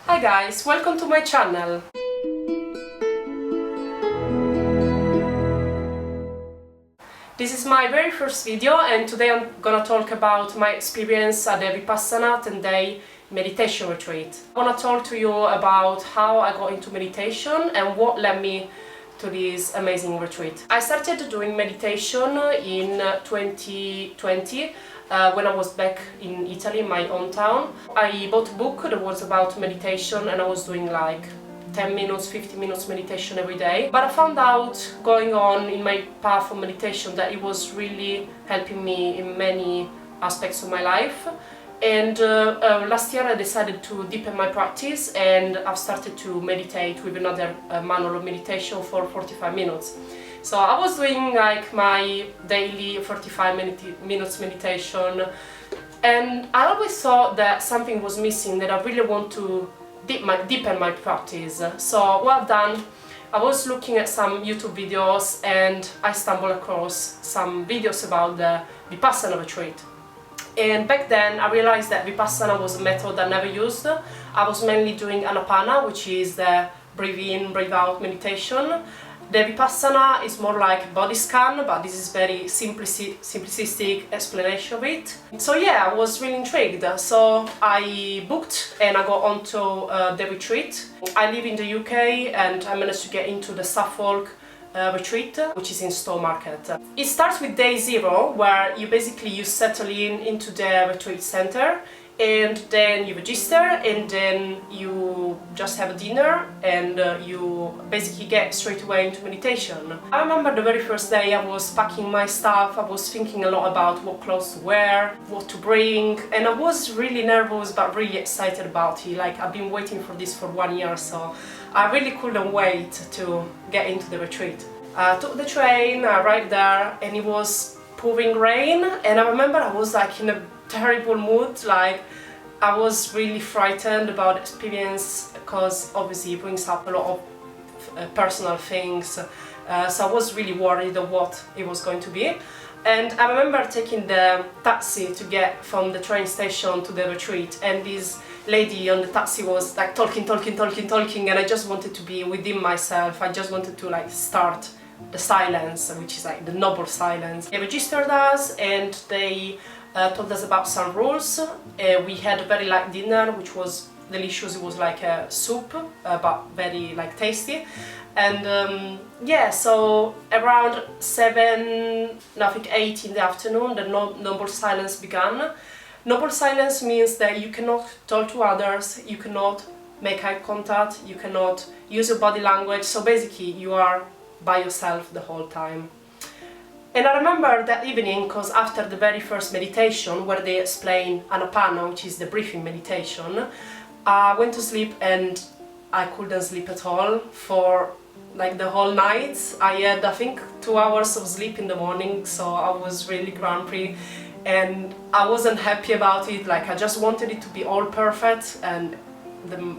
Hi guys, welcome to my channel. This is my very first video and today I'm gonna talk about my experience at the Vipassana 10-day meditation retreat. I wanna talk to you about how I got into meditation and what led me to this amazing retreat. I started doing meditation in 2020 when I was back in Italy, my hometown. I bought a book that was about meditation and I was doing like 10 minutes, 15 minutes meditation every day. But I found out going on in my path of meditation that it was really helping me in many aspects of my life. And last year I decided to deepen my practice and I've started to meditate with another manual of meditation for 45 minutes. So I was doing like my daily 45 minutes meditation and I always thought that something was missing, that I really want to deepen my practice. So what I've done, I was looking at some YouTube videos and I stumbled across some videos about the Vipassana retreat. And back then I realized that Vipassana was a method I never used. I was mainly doing Anapana, which is the breathe in, breathe out meditation. The Vipassana is more like body scan, but this is very simplistic explanation of it. So yeah, I was really intrigued. So I booked and I got onto the retreat. I live in the UK and I managed to get into the Suffolk retreat, which is in Stowmarket. It starts with day 0, where you settle into the retreat center and then you register and then you just have a dinner and you basically get straight away into meditation. I remember the very first day I was packing my stuff, I was thinking a lot about what clothes to wear, what to bring, and I was really nervous but really excited about it. Like, I've been waiting for this for 1 year, so I really couldn't wait to get into the retreat. I took the train, I arrived there and it was pouring rain, and I remember I was like in a terrible mood. Like, I was really frightened about the experience because obviously it brings up a lot of personal things, so I was really worried of what it was going to be. And I remember taking the taxi to get from the train station to the retreat, and this lady on the taxi was like talking, and I just wanted to be within myself. I just wanted to like start the silence, which is like the noble silence. They registered us and they told us about some rules. We had a very light dinner, which was delicious. It was like a soup, but very like tasty. And yeah, so around 7, I think 8 in the afternoon, the noble silence began. Noble silence means that you cannot talk to others, you cannot make eye contact, you cannot use your body language. So basically, you are by yourself the whole time. And I remember that evening, because after the very first meditation, where they explain Anapana, which is the breathing meditation, I went to sleep and I couldn't sleep at all for like the whole night. I had, I think, 2 hours of sleep in the morning, so I was really grumpy and I wasn't happy about it. Like, I just wanted it to be all perfect, and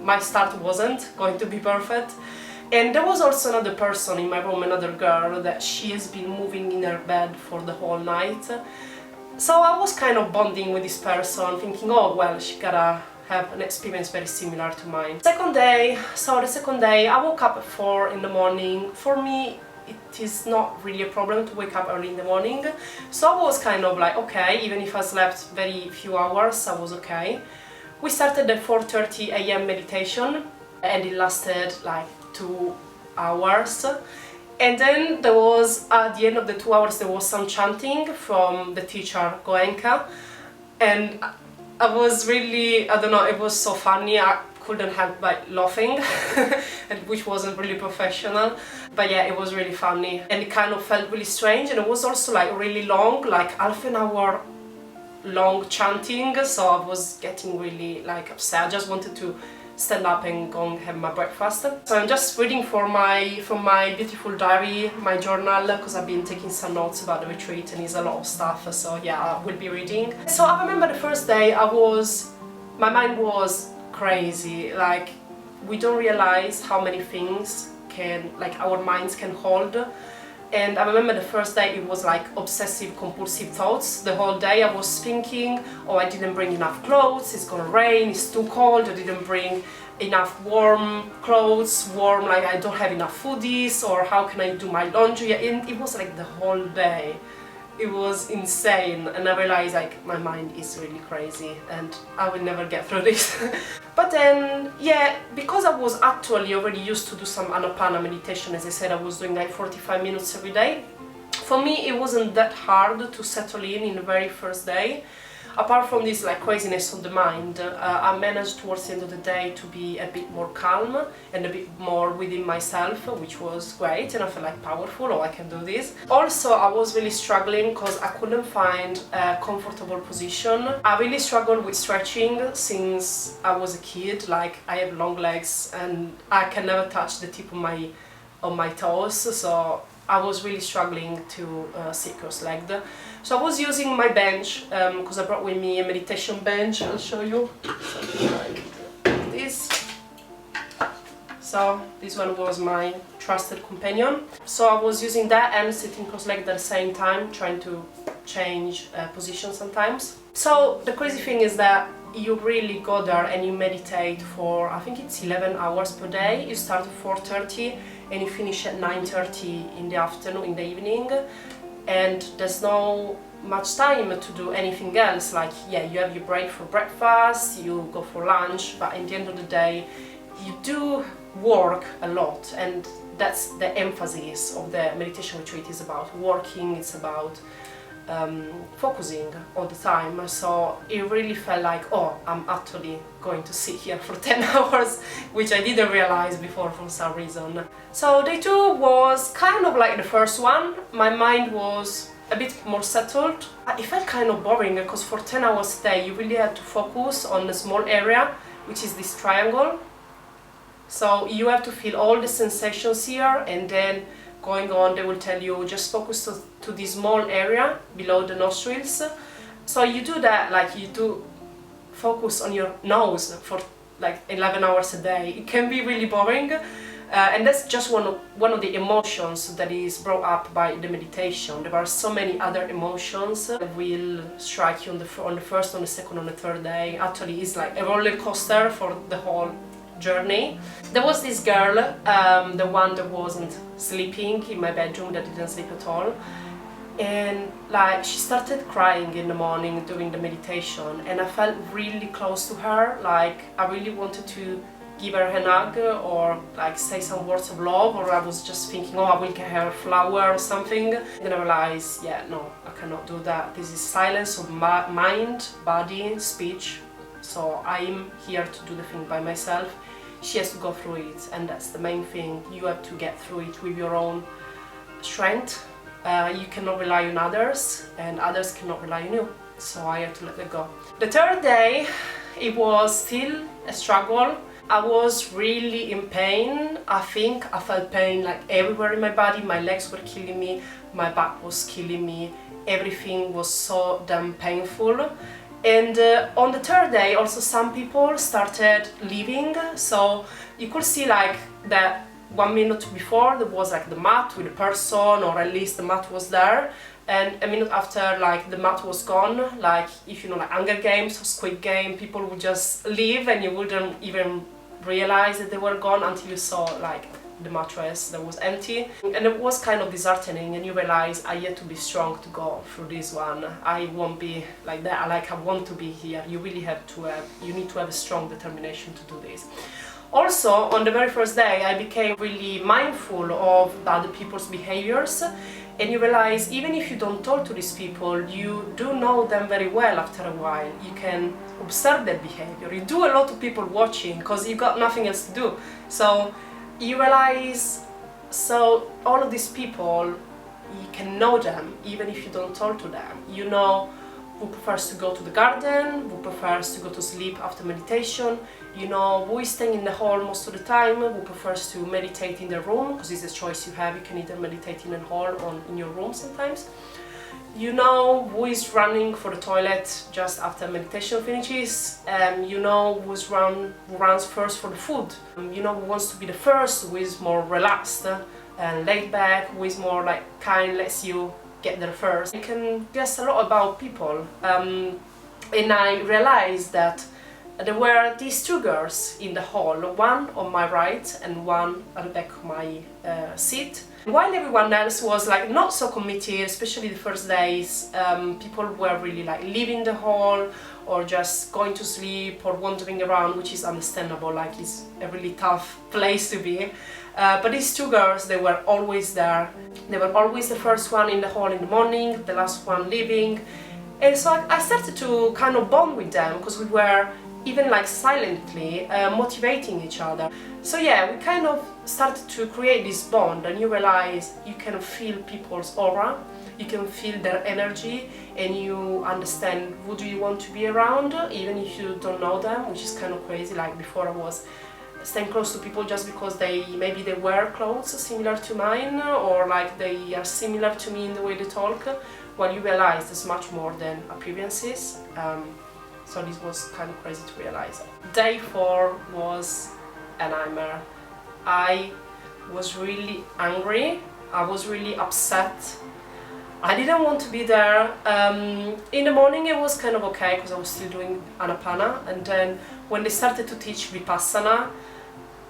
my start wasn't going to be perfect. And there was also another person in my room, another girl, that she has been moving in her bed for the whole night. So I was kind of bonding with this person, thinking, oh well, she gotta have an experience very similar to mine. The second day, I woke up at 4 in the morning. For me, it is not really a problem to wake up early in the morning. So I was kind of like, okay, even if I slept very few hours, I was okay. We started at 4:30 a.m. meditation and it lasted like 2 hours, and then there was, at the end of the 2 hours, there was some chanting from the teacher Goenka, and I was really, I don't know, it was so funny. I couldn't help but laughing, which wasn't really professional, but yeah, it was really funny and it kind of felt really strange, and it was also like really long, like half an hour long chanting, so I was getting really like upset. I just wanted to stand up and go and have my breakfast. So I'm just reading from my beautiful diary, my journal, because I've been taking some notes about the retreat and it's a lot of stuff, so yeah, I will be reading. So I remember the first day my mind was crazy. Like, we don't realize how many things our minds can hold. And I remember the first day it was like obsessive compulsive thoughts. The whole day I was thinking, oh, I didn't bring enough clothes, it's gonna rain, it's too cold, I didn't bring enough warm clothes, like I don't have enough foodies, or how can I do my laundry. And it was like the whole day. It was insane, and I realized like my mind is really crazy and I will never get through this. But then, yeah, because I was actually already used to do some Anapana meditation, as I said, I was doing like 45 minutes every day. For me, it wasn't that hard to settle in the very first day. Apart from this like craziness on the mind, I managed towards the end of the day to be a bit more calm and a bit more within myself, which was great, and I felt like powerful, oh, I can do this. Also, I was really struggling because I couldn't find a comfortable position. I really struggled with stretching since I was a kid. Like, I have long legs and I can never touch the tip of my toes, so I was really struggling to sit cross-legged. So I was using my bench, because I brought with me a meditation bench. I'll show you something like this. So this one was my trusted companion. So I was using that and sitting cross-legged at the same time, trying to change position sometimes. So the crazy thing is that you really go there and you meditate for, I think it's 11 hours per day. You start at 4:30 and you finish at 9:30 in the afternoon, in the evening, and there's no much time to do anything else. Like, yeah, you have your break for breakfast, you go for lunch, but at the end of the day you do work a lot, and that's the emphasis of the meditation retreat. Is about working, it's about focusing all the time. So it really felt like, oh, I'm actually going to sit here for 10 hours, which I didn't realize before for some reason. So day 2 was kind of like the first one. My mind was a bit more settled. It felt kind of boring because for 10 hours a day you really had to focus on a small area, which is this triangle. So you have to feel all the sensations here, and then going on, they will tell you just focus to this small area below the nostrils. So you do that, like you do focus on your nose for like 11 hours a day. It can be really boring, and that's just one of the emotions that is brought up by the meditation. There are so many other emotions that will strike you on the first, on the second, on the third day. Actually, it's like a roller coaster for the whole journey. There was this girl, the one that wasn't sleeping in my bedroom, that didn't sleep at all, and like she started crying in the morning during the meditation, and I felt really close to her. Like, I really wanted to give her a hug or like say some words of love, or I was just thinking, oh, I will get her a flower or something. Then I realized, yeah, no, I cannot do that. This is silence of mind, body, speech. So I'm here to do the thing by myself. She has to go through it, and that's the main thing. You have to get through it with your own strength. You cannot rely on others, and others cannot rely on you. So I have to let that go. The third day, it was still a struggle. I was really in pain. I think I felt pain like everywhere in my body. My legs were killing me, my back was killing me. Everything was so damn painful. And on the third day also some people started leaving, so you could see like that 1 minute before there was like the mat with a person, or at least the mat was there, and a minute after like the mat was gone. Like, if you know, like Hunger Games or Squid Game, people would just leave and you wouldn't even realize that they were gone until you saw like the mattress that was empty. And it was kind of disheartening, and you realize I had to be strong to go through this one. I won't be like that. Like, I want to be here. You really have to you need to have a strong determination to do this. Also, on the very first day, I became really mindful of the other people's behaviors, and you realize even if you don't talk to these people, you do know them very well after a while. You can observe their behavior. You do a lot of people watching because you've got nothing else to do. So you realize, so all of these people, you can know them even if you don't talk to them. You know who prefers to go to the garden, who prefers to go to sleep after meditation. You know who is staying in the hall most of the time, who prefers to meditate in the room, because it's a choice you have. You can either meditate in a hall or in your room sometimes. You know who is running for the toilet just after meditation finishes. You know who runs first for the food. You know who wants to be the first, who is more relaxed and laid back, who is more like kind, lets you get there first. You can guess a lot about people. And I realized that there were these two girls in the hall, one on my right and one at the back of my seat. While everyone else was like not so committed, especially the first days, people were really like leaving the hall or just going to sleep or wandering around, which is understandable, like it's a really tough place to be. But these two girls, they were always there. They were always the first one in the hall in the morning, the last one leaving. And so I started to kind of bond with them because we were even like silently motivating each other. So yeah, we kind of started to create this bond, and you realize you can feel people's aura, you can feel their energy, and you understand who do you want to be around, even if you don't know them, which is kind of crazy. Like before I was staying close to people just because maybe they wear clothes similar to mine, or like they are similar to me in the way they talk. Well, you realize there's much more than appearances. So this was kind of crazy to realize. Day 4 was a nightmare. I was really angry, I was really upset. I didn't want to be there. In the morning it was kind of okay because I was still doing Anapana, and then when they started to teach Vipassana,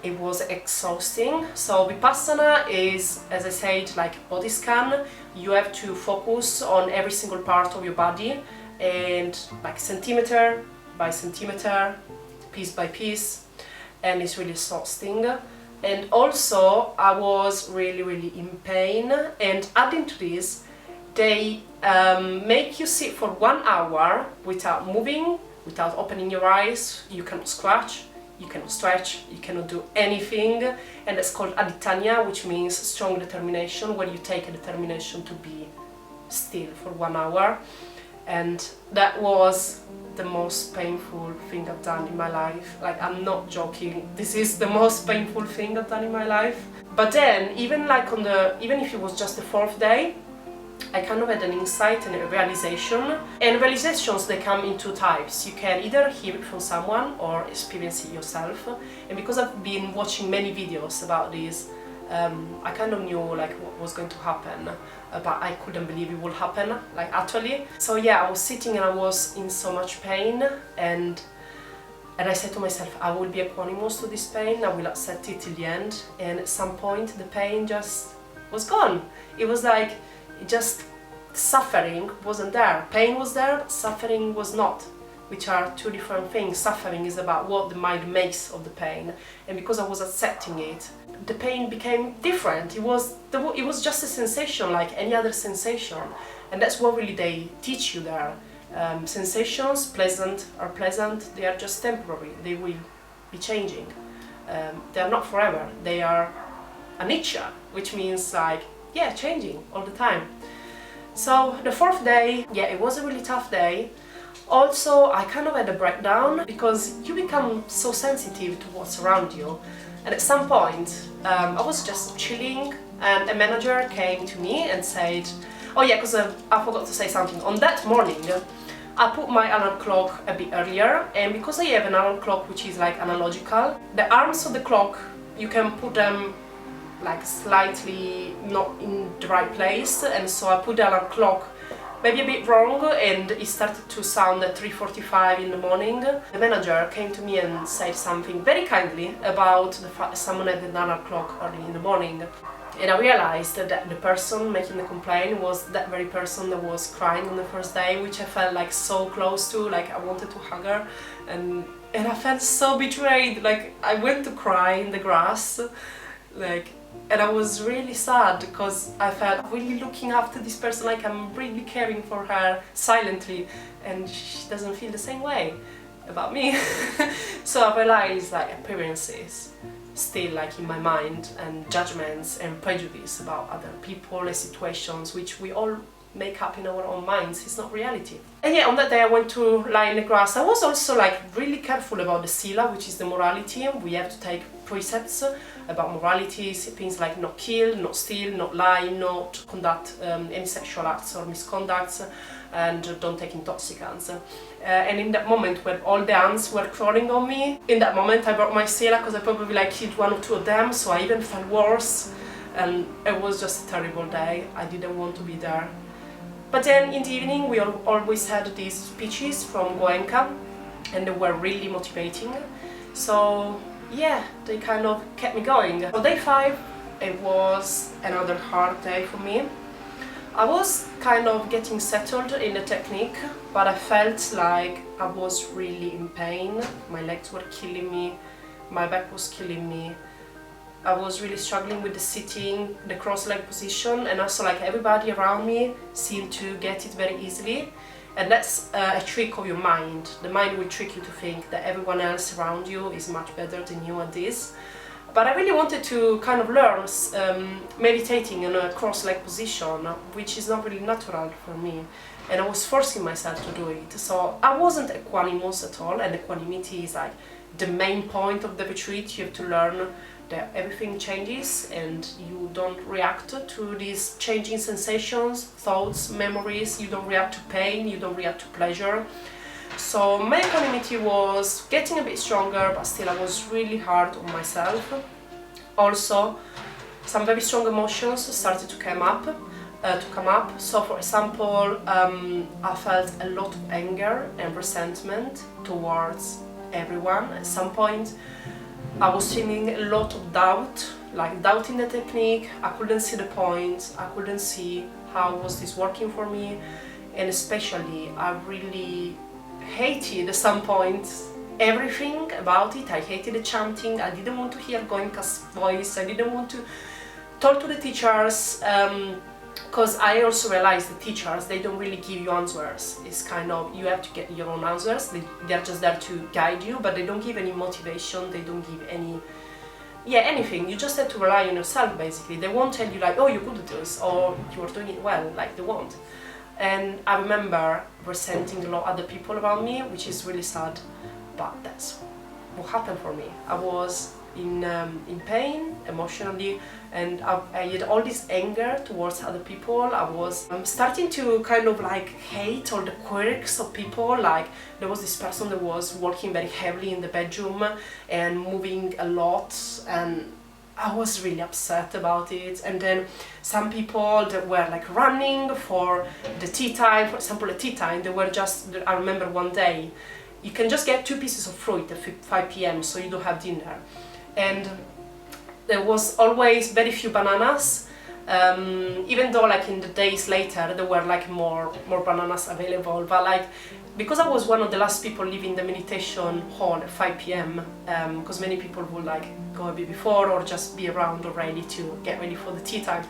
it was exhausting. So Vipassana is, as I said, like body scan. You have to focus on every single part of your body, and like centimeter by centimeter, piece by piece, and it's really exhausting. And also I was really in pain, and adding to this, they make you sit for 1 hour without moving, without opening your eyes. You cannot scratch, you cannot stretch, you cannot do anything, and it's called aditanya, which means strong determination, where you take a determination to be still for 1 hour. And that was the most painful thing I've done in my life. Like, I'm not joking, this is the most painful thing I've done in my life. But then, even if it was just the 4th day, I kind of had an insight and a realization. And realizations, they come in 2 types. You can either hear it from someone or experience it yourself. And because I've been watching many videos about this, I kind of knew like what was going to happen, but I couldn't believe it would happen, like actually. So yeah, I was sitting and I was in so much pain, and I said to myself, I will be equanimous to this pain, I will accept it till the end. And at some point the pain just was gone. It was like, suffering wasn't there. Pain was there, but suffering was not, which are 2 different things. Suffering is about what the mind makes of the pain, and because I was accepting it, the pain became different. It was just a sensation like any other sensation, and that's what really they teach you there. Sensations, are pleasant, they are just temporary, they will be changing. They are not forever, they are anicca, which means like, yeah, changing all the time. So the 4th day, yeah, it was a really tough day. Also, I kind of had a breakdown because you become so sensitive to what's around you. And at some point, I was just chilling, and a manager came to me and said, oh yeah, because I forgot to say something. On that morning, I put my alarm clock a bit earlier, and because I have an alarm clock which is like analogical, the arms of the clock, you can put them like slightly not in the right place, and so I put the alarm clock maybe a bit wrong, and it started to sound at 3:45 in the morning. The manager came to me and said something very kindly about the fact that someone had an alarm clock early in the morning. And I realized that the person making the complaint was that very person that was crying on the first day, which I felt like so close to, like I wanted to hug her, and I felt so betrayed. Like I went to cry in the grass, and I was really sad because I felt really looking after this person, like I'm really caring for her silently, and she doesn't feel the same way about me. So I realized like appearances still like in my mind, and judgments and prejudice about other people and situations which we all make up in our own minds. It's not reality. And yeah, on that day I went to lie in the grass. I was also like really careful about the sila, which is the morality. We have to take precepts about morality, things like not kill, not steal, not lie, not conduct any sexual acts or misconducts, and don't take intoxicants. And in that moment when all the ants were crawling on me, in that moment I brought my sila because I probably like killed 1 or 2 of them, so I even felt worse, and it was just a terrible day. I didn't want to be there. But then in the evening we always had these speeches from Goenka, and they were really motivating. So yeah, they kind of kept me going. On day 5, it was another hard day for me. I was kind of getting settled in the technique, but I felt like I was really in pain. My legs were killing me, my back was killing me. I was really struggling with the sitting, the cross-leg position, and also like everybody around me seemed to get it very easily. And that's a trick of your mind. The mind will trick you to think that everyone else around you is much better than you at this. But I really wanted to kind of learn meditating in a cross-leg position, which is not really natural for me, and I was forcing myself to do it. So I wasn't equanimous at all, and equanimity is like the main point of the retreat. You have to learn that everything changes and you don't react to these changing sensations, thoughts, memories. You don't react to pain, you don't react to pleasure. So my equanimity was getting a bit stronger, but still I was really hard on myself. Also, some very strong emotions started to come up. So for example, I felt a lot of anger and resentment towards everyone. At some point I was feeling a lot of doubt, like doubting the technique. I couldn't see the point, I couldn't see how was this working for me, and especially I really hated at some point everything about it. I hated the chanting, I didn't want to hear Goenka's voice, I didn't want to talk to the teachers, because I also realized the teachers, they don't really give you answers. It's kind of, you have to get your own answers. They're just there to guide you, but they don't give any motivation, they don't give any, anything. You just have to rely on yourself basically. They won't tell you like, oh, you could do this, or you're doing it well, like they won't. And I remember resenting a lot of other people around me, which is really sad, but that's what happened for me. I was in pain emotionally, and I had all this anger towards other people. I was starting to kind of like hate all the quirks of people. Like there was this person that was working very heavily in the bedroom and moving a lot, and I was really upset about it. And then some people that were like running for the tea time, for example at tea time, they were just, I remember one day, you can just get 2 pieces of fruit at 5 p.m. so you don't have dinner. And there was always very few bananas, even though like in the days later there were like more bananas available, but like because I was one of the last people leaving the meditation hall at 5 p.m. Because many people would like go a bit before or just be around already to get ready for the tea time.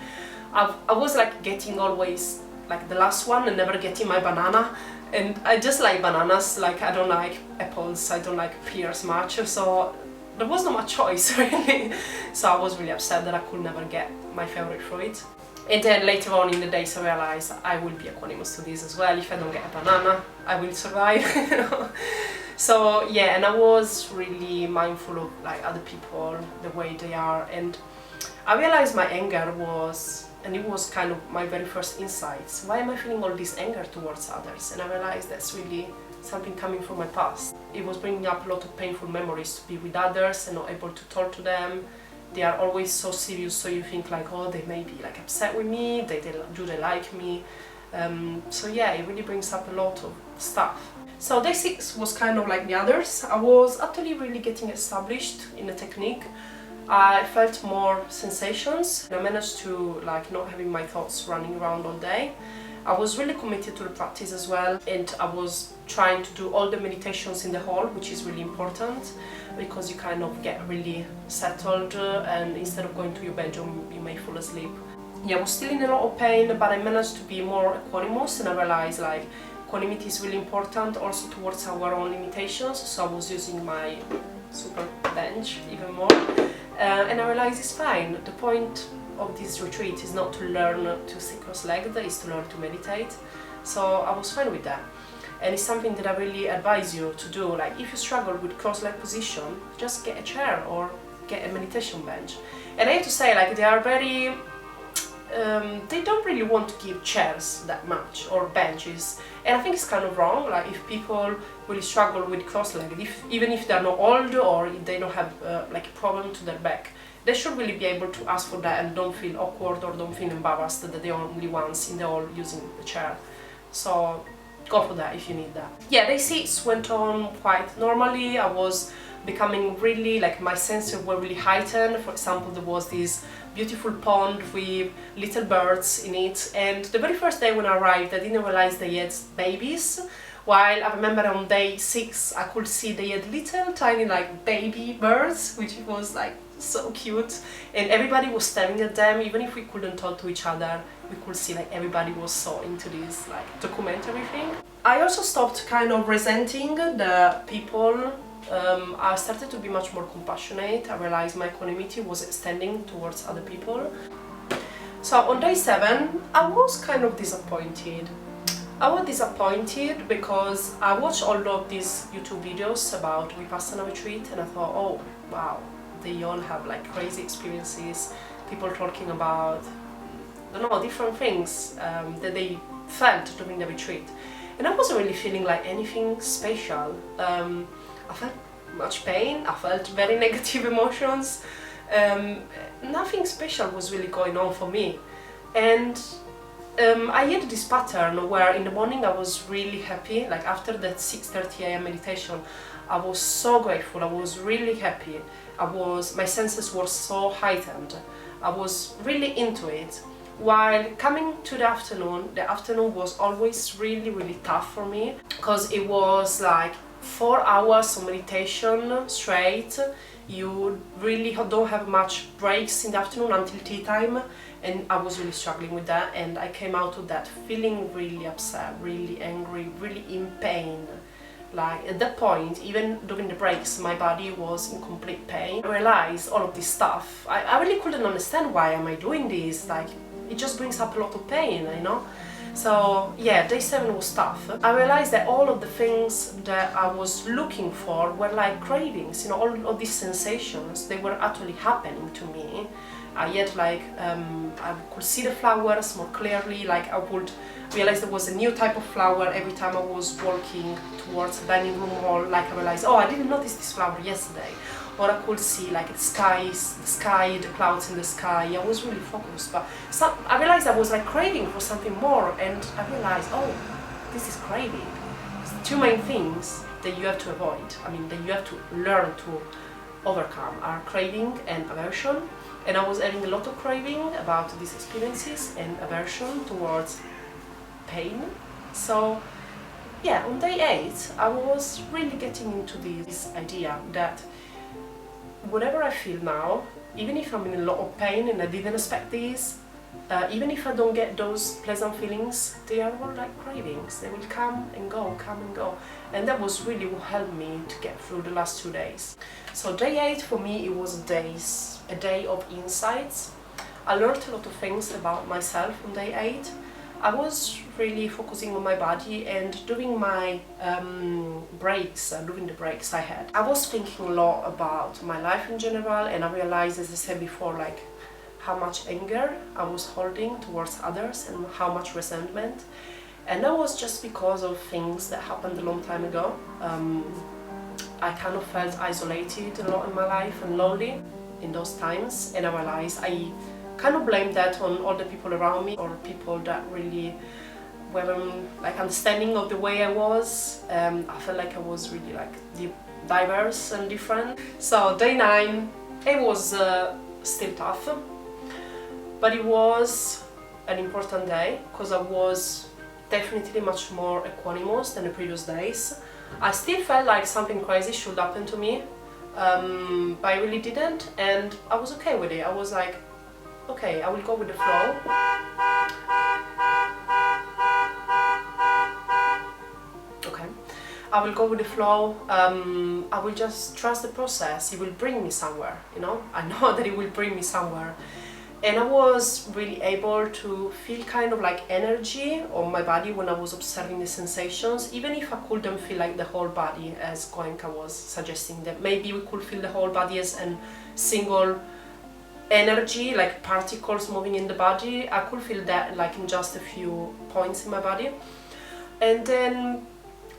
I was like getting always like the last one and never getting my banana, and I just like bananas. Like I don't like apples, I don't like pears much, so there was no much choice really. So I was really upset that I could never get my favorite fruit. And then later on in the days I realized I will be equanimous to this as well. If I don't get a banana, I will survive. You know? So yeah, and I was really mindful of like other people, the way they are, and I realized my anger was, and it was kind of my very first insights, why am I feeling all this anger towards others? And I realized that's really something coming from my past. It was bringing up a lot of painful memories to be with others and not able to talk to them. They are always so serious, so you think like, oh, they may be like upset with me, do they like me? So yeah, it really brings up a lot of stuff. So day 6 was kind of like the others. I was actually really getting established in the technique. I felt more sensations, and I managed to like not having my thoughts running around all day. I was really committed to the practice as well, and I was trying to do all the meditations in the hall, which is really important because you kind of get really settled, and instead of going to your bedroom you may fall asleep. Yeah, I was still in a lot of pain, but I managed to be more equanimous, and I realized like equanimity is really important also towards our own limitations, so I was using my super bench even more, and I realized it's fine. The point of this retreat is not to learn to sit cross-legged, it's to learn to meditate. So I was fine with that. And it's something that I really advise you to do. Like if you struggle with cross-leg position, just get a chair or get a meditation bench. And I have to say, like they are very, they don't really want to give chairs that much or benches. And I think it's kind of wrong. Like if people really struggle with cross-legged, even if they're not old or if they don't have like a problem to their back, they should really be able to ask for that and don't feel awkward or don't feel embarrassed that they're the only ones in the hall using the chair. So go for that if you need that. Yeah, day 6 went on quite normally. I was becoming really, like, my senses were really heightened. For example, there was this beautiful pond with little birds in it, and the very first day when I arrived I didn't realize they had babies, while I remember on day 6 I could see they had little tiny like baby birds, which was like so cute, and everybody was staring at them. Even if we couldn't talk to each other, we could see like everybody was so into this like documentary thing. I also stopped kind of resenting the people. I started to be much more compassionate. I realized my equanimity was extending towards other people. So on day 7 I was kind of disappointed. I was disappointed because I watched all of these YouTube videos about Vipassana Retreat, and I thought, oh wow, they all have like crazy experiences, people talking about, I don't know, different things that they felt during the retreat. And I wasn't really feeling like anything special. I felt much pain, I felt very negative emotions. Nothing special was really going on for me. And I had this pattern where in the morning I was really happy, like after that 6:30 a.m. meditation, I was so grateful, I was really happy, my senses were so heightened, I was really into it. While coming to the afternoon was always really, really tough for me, because it was like 4 hours of meditation straight. You really don't have much breaks in the afternoon until tea time, and I was really struggling with that, and I came out of that feeling really upset, really angry, really in pain. Like at that point, even during the breaks, my body was in complete pain. I realized all of this stuff. I really couldn't understand why am I doing this, like it just brings up a lot of pain, you know? So yeah, day 7 was tough. I realized that all of the things that I was looking for were like cravings, you know, all of these sensations, they were actually happening to me. I had like, I could see the flowers more clearly, like I would realize there was a new type of flower every time I was walking towards the dining room hall. Like I realized, oh, I didn't notice this flower yesterday. Or I could see like the sky, the clouds in the sky. I was really focused, but I realized I was like craving for something more, and I realized, oh, this is craving. It's the 2 main things that you have to avoid. I mean, that you have to learn to overcome are craving and aversion. And I was having a lot of craving about these experiences and aversion towards pain. So yeah, on day 8 I was really getting into this idea that whatever I feel now, even if I'm in a lot of pain and I didn't expect this, even if I don't get those pleasant feelings, they are all like cravings. They will come and go, come and go. And that was really what helped me to get through the last 2 days. So day 8 for me, it was a day of insights. I learned a lot of things about myself on day 8. I was really focusing on my body, and during my breaks, during the breaks I had, I was thinking a lot about my life in general, and I realized, as I said before, like how much anger I was holding towards others and how much resentment. And that was just because of things that happened a long time ago. I kind of felt isolated a lot in my life and lonely in those times, and I realized I kind of blamed that on all the people around me, or people that really weren't like understanding of the way I was. I felt like I was really like diverse and different. So day 9, it was still tough, but it was an important day because I was definitely much more equanimous than the previous days. I still felt like something crazy should happen to me, but I really didn't, and I was okay with it. I was like, okay, I will go with the flow. Okay, I will go with the flow. I will just trust the process. It will bring me somewhere, you know? I know that it will bring me somewhere. And I was really able to feel kind of like energy on my body when I was observing the sensations, even if I couldn't feel like the whole body, as Goenka was suggesting, that maybe we could feel the whole body as a single energy, like particles moving in the body. I could feel that like in just a few points in my body. And then,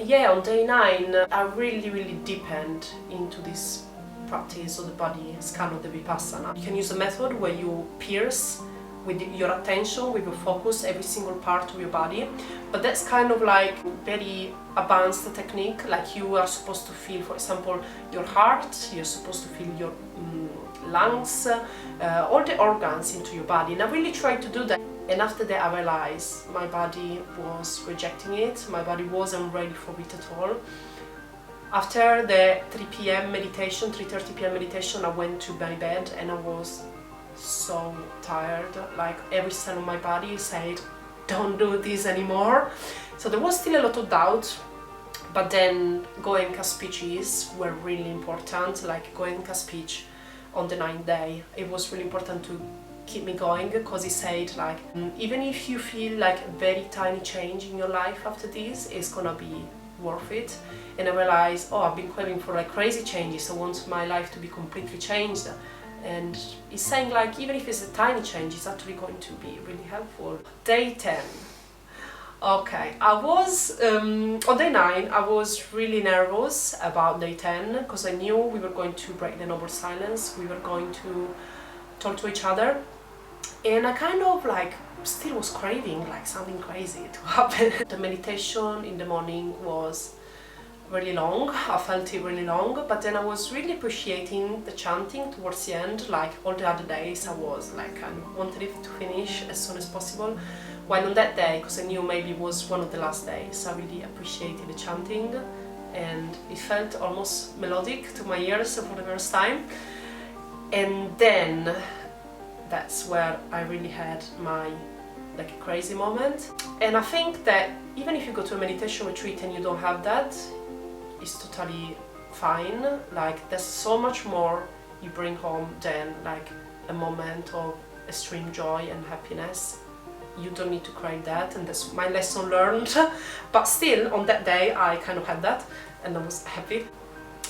yeah, on day 9, I really deepened into this practice of the body scan of the Vipassana. You can use a method where you pierce with your attention, with your focus, every single part of your body. But that's kind of like very advanced technique. Like you are supposed to feel, for example, your heart, you're supposed to feel your lungs, all the organs into your body. And I really tried to do that. And after that I realized my body was rejecting it, my body wasn't ready for it at all. After the 3 p.m. meditation, 3:30 p.m. meditation, I went to my bed and I was so tired. Like every cell of my body said, don't do this anymore. So there was still a lot of doubt, but then Goenka speeches were really important. Like Goenka speech on the 9th day, it was really important to keep me going, because he said like, even if you feel like a very tiny change in your life after this, it's gonna be worth it. And I realized, oh, I've been craving for like crazy changes, I want my life to be completely changed. And he's saying like, even if it's a tiny change, it's actually going to be really helpful. Day 10. Okay, I was, on day 9, I was really nervous about day 10, because I knew we were going to break the noble silence, we were going to talk to each other. And I kind of like still was craving like something crazy to happen. The meditation in the morning was really long, I felt it really long, but then I was really appreciating the chanting towards the end. Like all the other days I was like, I wanted it to finish as soon as possible, while on that day, because I knew maybe it was one of the last days, I really appreciated the chanting and it felt almost melodic to my ears for the first time. And then that's where I really had my like crazy moment. And I think that even if you go to a meditation retreat and you don't have that, it's totally fine. Like there's so much more you bring home than like a moment of extreme joy and happiness. You don't need to crave that, and that's my lesson learned. But still, on that day I kind of had that and I was happy.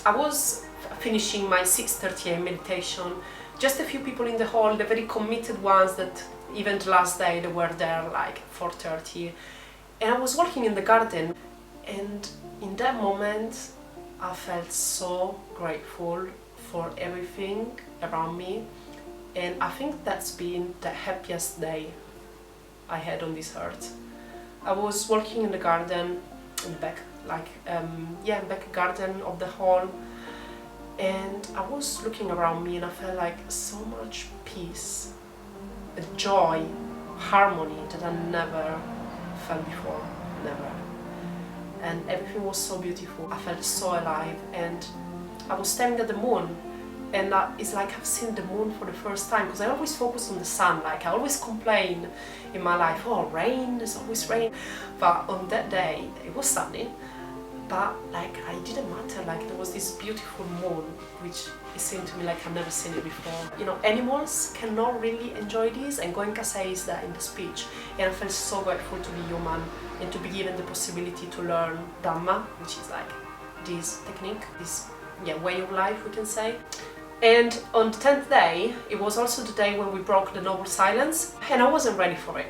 I was finishing my 6:30 a.m. meditation. Just a few people in the hall, the very committed ones that even the last day they were there like 4:30. And I was walking in the garden, and in that moment I felt so grateful for everything around me. And I think that's been the happiest day I had on this earth. I was walking in the garden, in the back, like, back garden of the hall. And I was looking around me and I felt like so much peace, a joy, harmony that I never felt before, never. And everything was so beautiful. I felt so alive, and I was staring at the moon, and it's like I've seen the moon for the first time, because I always focus on the sun. Like I always complain in my life, oh rain, there's always rain. But on that day it was sunny. But like it didn't matter, like there was this beautiful moon, which it seemed to me like I've never seen it before. You know, animals cannot really enjoy this, and Goenka says that in the speech. And I felt so grateful to be human and to be given the possibility to learn Dhamma, which is like this technique, this way of life, we can say. And on the 10th day, it was also the day when we broke the noble silence, and I wasn't ready for it.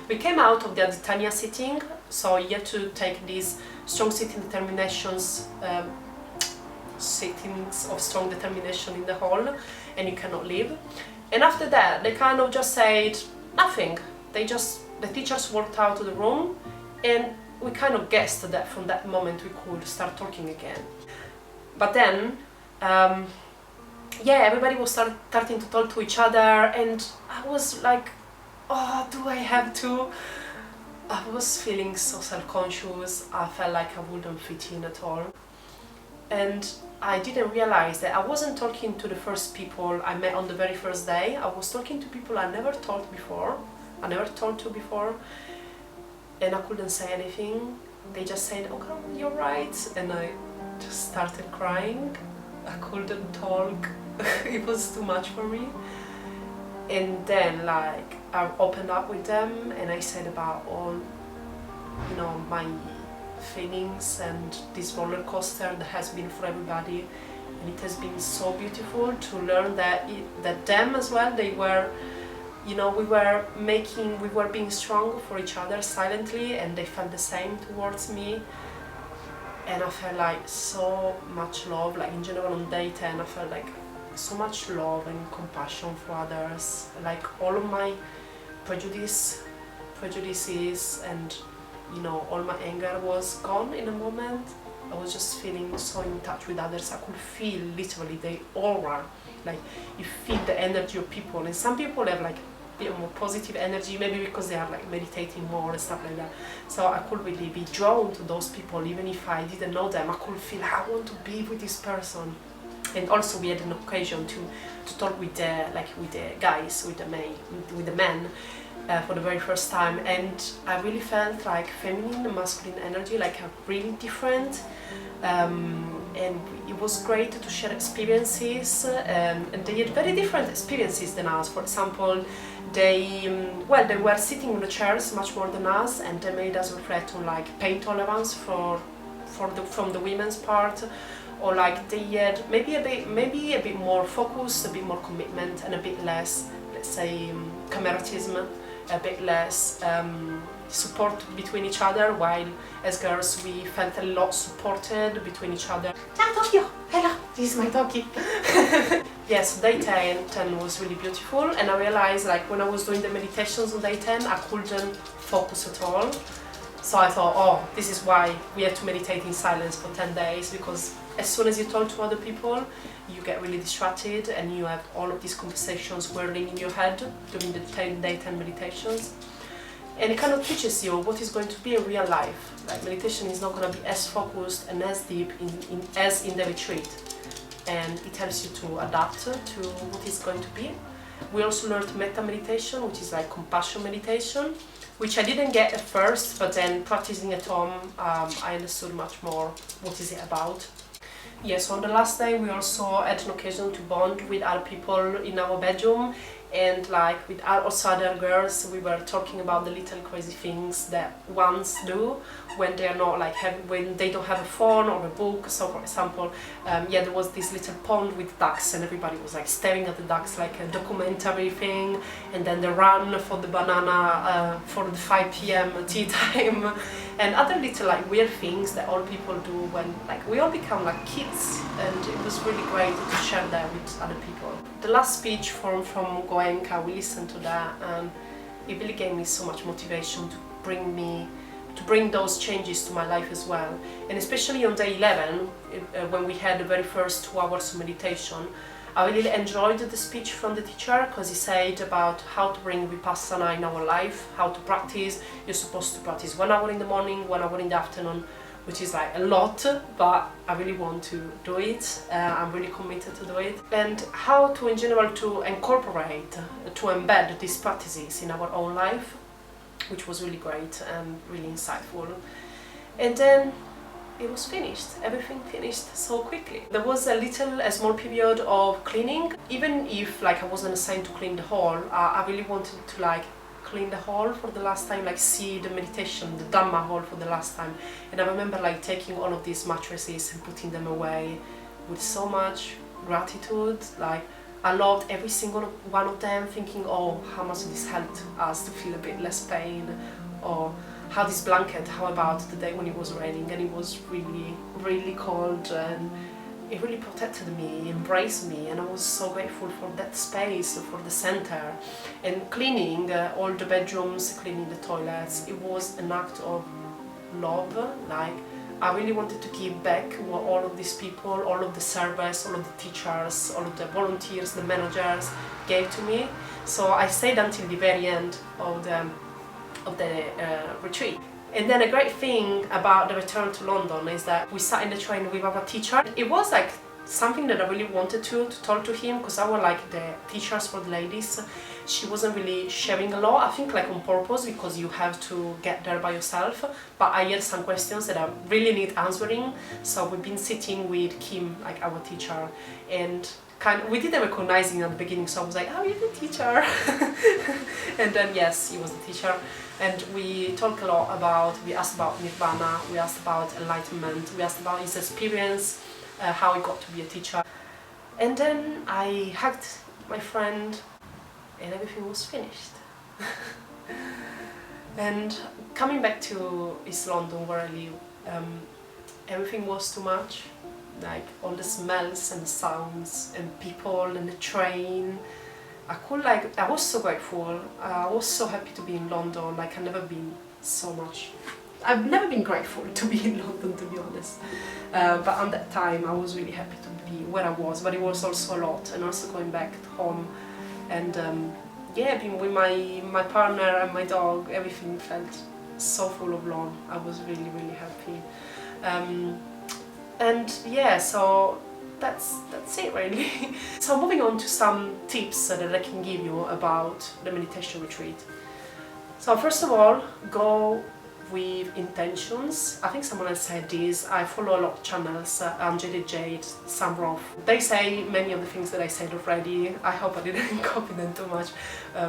We came out of the Aditanya sitting, so you have to take these strong sitting determinations, sittings of strong determination in the hall, and you cannot leave. And after that, they kind of just said nothing. The teachers walked out of the room, and we kind of guessed that from that moment we could start talking again. But then, everybody was starting to talk to each other, and I was like, oh, do I have to? I was feeling so self-conscious. I felt like I wouldn't fit in at all. And I didn't realize that I wasn't talking to the first people I met on the very first day. I was talking to people I never talked to before, and I couldn't say anything. They just said, oh, you're right, and I just started crying. I couldn't talk. It was too much for me. And then like I opened up with them and I said about all, my feelings and this roller coaster that has been for everybody. And it has been so beautiful to learn that them as well, they were, we were being strong for each other silently, and they felt the same towards me. And I felt like so much love, like in general on day 10 I felt like so much love and compassion for others. Like all of my prejudices and all my anger was gone in a moment. I was just feeling so in touch with others. I could feel literally the aura, like you feel the energy of people. And some people have like a bit more positive energy, maybe because they are like meditating more and stuff like that. So I could really be drawn to those people, even if I didn't know them. I could feel I want to be with this person. And also we had an occasion to talk with the guys, with the men. For the very first time, and I really felt like feminine and masculine energy like are really different, and it was great to share experiences, and they had very different experiences than us. For example, they were sitting on the chairs much more than us, and they made us reflect on like pain tolerance from the women's part, or like they had maybe a bit more focus, a bit more commitment, and a bit less, let's say, camaraderism, a bit less support between each other, while as girls we felt a lot supported between each other. Ciao Tokyo! Hello! This is my doggy! Yes, day 10 was really beautiful, and I realized like when I was doing the meditations on day 10 I couldn't focus at all. So I thought, oh, this is why we have to meditate in silence for 10 days, because as soon as you talk to other people, you get really distracted and you have all of these conversations whirling in your head during the day 10 meditations. And it kind of teaches you what is going to be in real life. Like meditation is not going to be as focused and as deep as in the retreat. And it helps you to adapt to what is going to be. We also learned metta meditation, which is like compassion meditation, which I didn't get at first, but then practicing at home, I understood much more what is it about. Yes, on the last day we also had an occasion to bond with other people in our bedroom, and like with also other girls we were talking about the little crazy things that ones do when they are not like when they don't have a phone or a book. So for example, there was this little pond with ducks, and everybody was like staring at the ducks like a documentary thing, and then the run for the banana for the 5 p.m. tea time, and other little like weird things that all people do when like we all become like kids, and it was really great to share that with other people. The last speech from Goenka, we listened to that, and it really gave me so much motivation to bring those changes to my life as well. And especially on day 11, when we had the very first 2 hours of meditation, I really enjoyed the speech from the teacher, because he said about how to bring Vipassana in our life, how to practice. You're supposed to practice 1 hour in the morning, 1 hour in the afternoon, which is like a lot, but I really want to do it. I'm really committed to do it. And how to, in general, to incorporate, to embed these practices in our own life, which was really great and really insightful. And then it was finished. Everything finished so quickly. There was a small period of cleaning. Even if like I wasn't assigned to clean the hall, I really wanted to like clean the hall for the last time, like see the meditation, the Dhamma hall for the last time. And I remember like taking all of these mattresses and putting them away with so much gratitude. Like I loved every single one of them, thinking, oh, how much this helped us to feel a bit less pain, or how this blanket, how about the day when it was raining and it was really, really cold, and it really protected me, embraced me, and I was so grateful for that space, for the center. And cleaning all the bedrooms, cleaning the toilets, it was an act of love. Like I really wanted to give back what all of these people, all of the servers, all of the teachers, all of the volunteers, the managers gave to me. So I stayed until the very end of the retreat. And then a great thing about the return to London is that we sat in the train with our teacher. It was like something that I really wanted to talk to him, because our like the teachers for the ladies, she wasn't really sharing a lot, I think like on purpose, because you have to get there by yourself. But I had some questions that I really need answering, so we've been sitting with Kim, like our teacher, and we didn't recognize him at the beginning, so I was like, oh, you're the teacher. And then yes, he was the teacher, and we talked a lot about, we asked about Nirvana, we asked about enlightenment, we asked about his experience, how he got to be a teacher. And then I hugged my friend, and everything was finished. And coming back to East London, where I live, everything was too much. like all the smells and the sounds and people and the train. I was so grateful. I was so happy to be in London. Like I've never been so much. I've never been grateful to be in London, to be honest. But at that time, I was really happy to be where I was. But it was also a lot, and also going back home, and yeah, being with my partner and my dog. Everything felt so full of love. I was really, really happy. And yeah, so that's it really. So moving on to some tips that I can give you about the meditation retreat. So first of all, go with intentions. I think someone else said this. I follow a lot of channels, Angelic Jade, Sam Roth. They say many of the things that I said already. I hope I didn't copy them too much.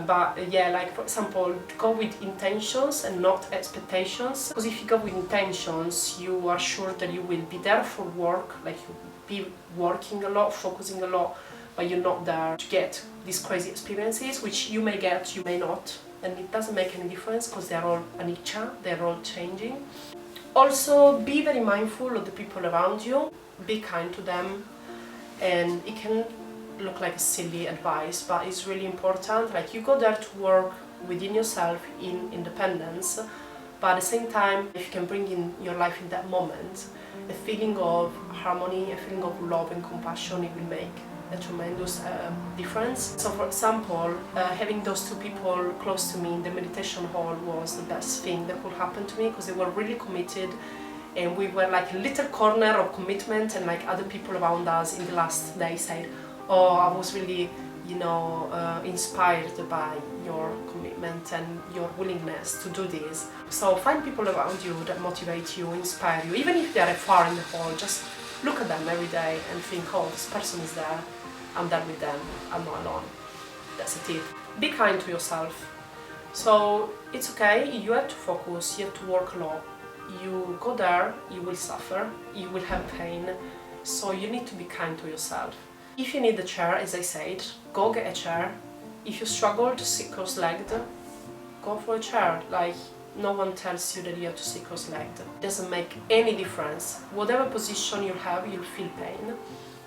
But yeah, like for example, go with intentions and not expectations. Because if you go with intentions, you are sure that you will be there for work, like you'll be working a lot, focusing a lot, but you're not there to get these crazy experiences, which you may get, you may not. And it doesn't make any difference because they're all anicca, they're all changing. Also, be very mindful of the people around you, be kind to them, and it can look like a silly advice, but it's really important. Like you go there to work within yourself in independence, but at the same time, if you can bring in your life in that moment, a feeling of harmony, a feeling of love and compassion, it will make a tremendous difference. So for example, having those two people close to me in the meditation hall was the best thing that could happen to me, because they were really committed, and we were like a little corner of commitment, and like other people around us in the last day said, oh, I was really, you know, inspired by your commitment and your willingness to do this. So find people around you that motivate you, inspire you, even if they are far in the hall. Just look at them every day and think, oh, this person is there, I'm there with them, I'm not alone. That's a tip. Be kind to yourself. So it's okay, you have to focus, you have to work a lot. You go there, you will suffer, you will have pain, so you need to be kind to yourself. If you need a chair, as I said, go get a chair. If you struggle to sit cross-legged, go for a chair. Like, no one tells you that you have to sit cross-legged. It doesn't make any difference. Whatever position you have, you'll feel pain,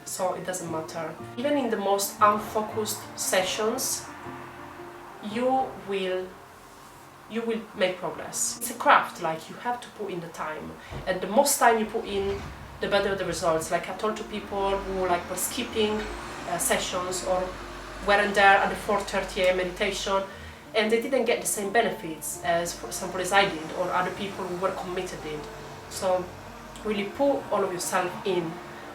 so it doesn't matter. Even in the most unfocused sessions, you will make progress. It's a craft, like you have to put in the time, and the most time you put in, the better the results. Like I told to people who like were skipping sessions or weren't there at the 4:30 a.m. meditation, and they didn't get the same benefits as, for example, as I did, or other people who were committed did. So really put all of yourself in,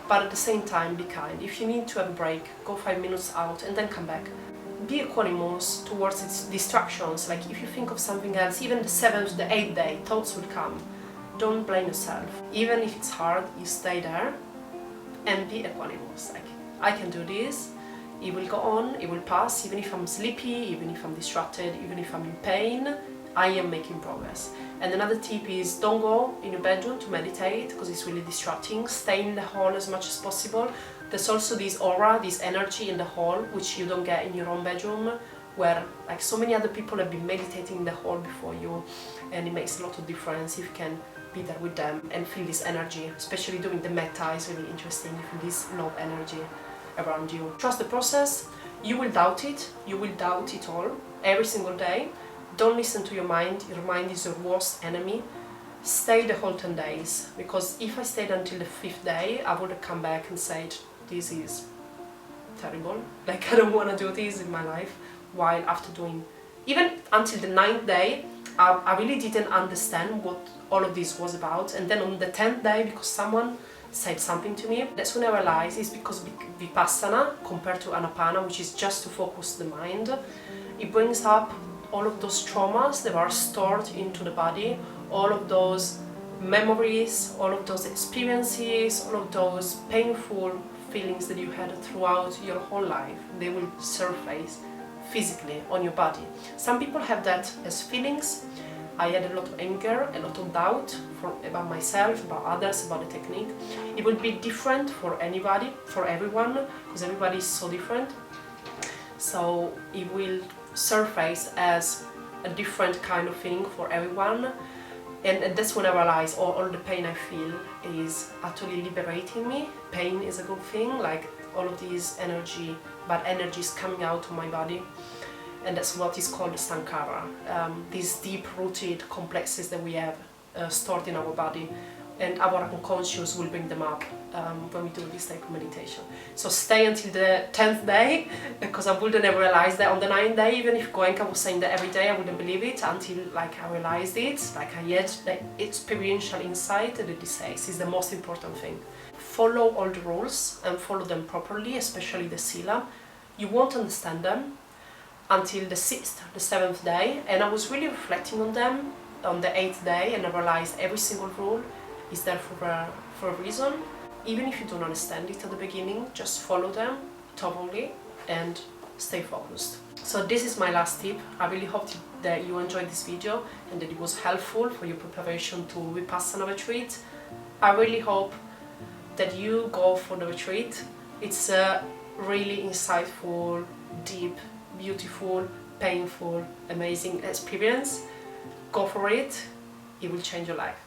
but at the same time be kind. If you need to have a break, go 5 minutes out and then come back. Be equanimous towards its distractions. Like if you think of something else, even the 7th, the 8th day, thoughts will come. Don't blame yourself. Even if it's hard, you stay there and be equanimous. Like, I can do this, it will go on, it will pass, even if I'm sleepy, even if I'm distracted, even if I'm in pain, I am making progress. And another tip is don't go in your bedroom to meditate because it's really distracting. Stay in the hall as much as possible. There's also this aura, this energy in the hall, which you don't get in your own bedroom, where like so many other people have been meditating in the hall before you, and it makes a lot of difference if you can be there with them and feel this energy. Especially doing the metta is really interesting. You feel this love energy around you. Trust the process. You will doubt it. You will doubt it all every single day. Don't listen to your mind. Your mind is your worst enemy. Stay the whole 10 days, because if I stayed until the 5th day, I would have come back and said, this is terrible. Like, I don't want to do this in my life. While after doing, even until the 9th day, I really didn't understand what all of this was about. And then on the 10th day, because someone said something to me, that's when I realized it's because Vipassana, compared to Anapana, which is just to focus the mind, it brings up all of those traumas that are stored into the body, all of those memories, all of those experiences, all of those painful feelings that you had throughout your whole life. They will surface physically on your body. Some people have that as feelings. I had a lot of anger, a lot of doubt about myself, about others, about the technique. It will be different for anybody, for everyone, because everybody is so different. So it will surface as a different kind of feeling for everyone. And that's when I realized all the pain I feel is actually liberating me. Pain is a good thing, like all of these bad energies coming out of my body. And that's what is called sankhara, these deep-rooted complexes that we have stored in our body, and our unconscious will bring them up when we do this type of meditation. So stay until the 10th day, because I wouldn't have realized that on the 9th day, even if Goenka was saying that every day, I wouldn't believe it until like I realized it, like I had the experiential insight that this is the most important thing. Follow all the rules and follow them properly, especially the sila. You won't understand them until the 6th, the 7th day, and I was really reflecting on them on the 8th day, and I realized every single rule is there for a reason. Even if you don't understand it at the beginning, just follow them thoroughly and stay focused. So this is my last tip. I really hope that you enjoyed this video and that it was helpful for your preparation to Vipassana retreat. I really hope that you go for the retreat. It's a really insightful, deep, beautiful, painful, amazing experience. Go for it. It will change your life.